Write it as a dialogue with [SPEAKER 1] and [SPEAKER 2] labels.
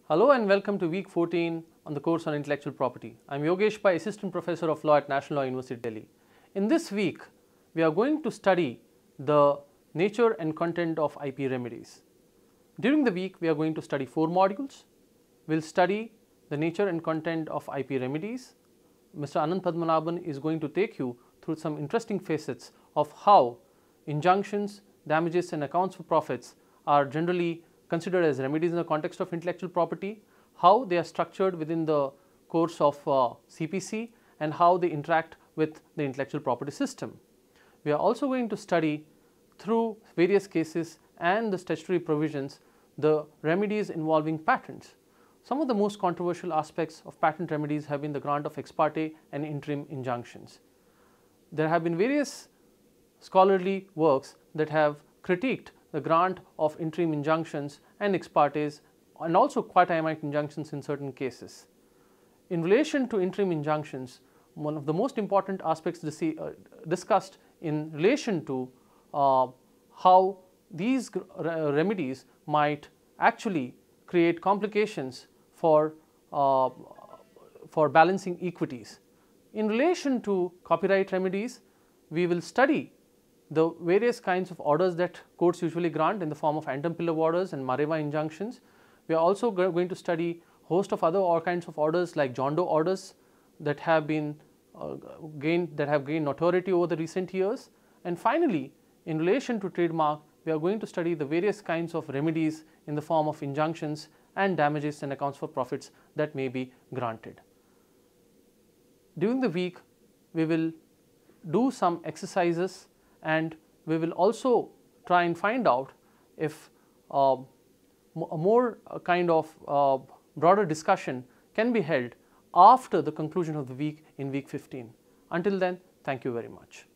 [SPEAKER 1] Hello and welcome to week 14 on the course on intellectual property. I am Yogesh Pai, Assistant Professor of Law at National Law University, Delhi. In this week, we are going to study the nature and content of IP remedies. During the week, we are going to study 4 modules. We will study the nature and content of IP remedies. Mr. Anand Padmanabhan is going to take you through some interesting facets of how injunctions, damages and accounts for profits are generally considered as remedies in the context of intellectual property, how they are structured within the course of CPC and how they interact with the intellectual property system. We are also going to study through various cases and the statutory provisions the remedies involving patents. Some of the most controversial aspects of patent remedies have been the grant of ex parte and interim injunctions. There have been various scholarly works that have critiqued the grant of interim injunctions and ex partes and also quasi-amite injunctions in certain cases. In relation to interim injunctions, one of the most important aspects discussed in relation to how these remedies might actually create complications for balancing equities. In relation to copyright remedies, we will study the various kinds of orders that courts usually grant in the form of ante pillar orders and Mareva injunctions. We are also going to study a host of other kinds of orders like John Doe orders that have been gained notoriety over the recent years. And finally, in relation to trademark, we are going to study the various kinds of remedies in the form of injunctions and damages and accounts for profits that may be granted. During the week, we will do some exercises and we will also try and find out if a more kind of broader discussion can be held after the conclusion of the week in week 15. Until then, thank you very much.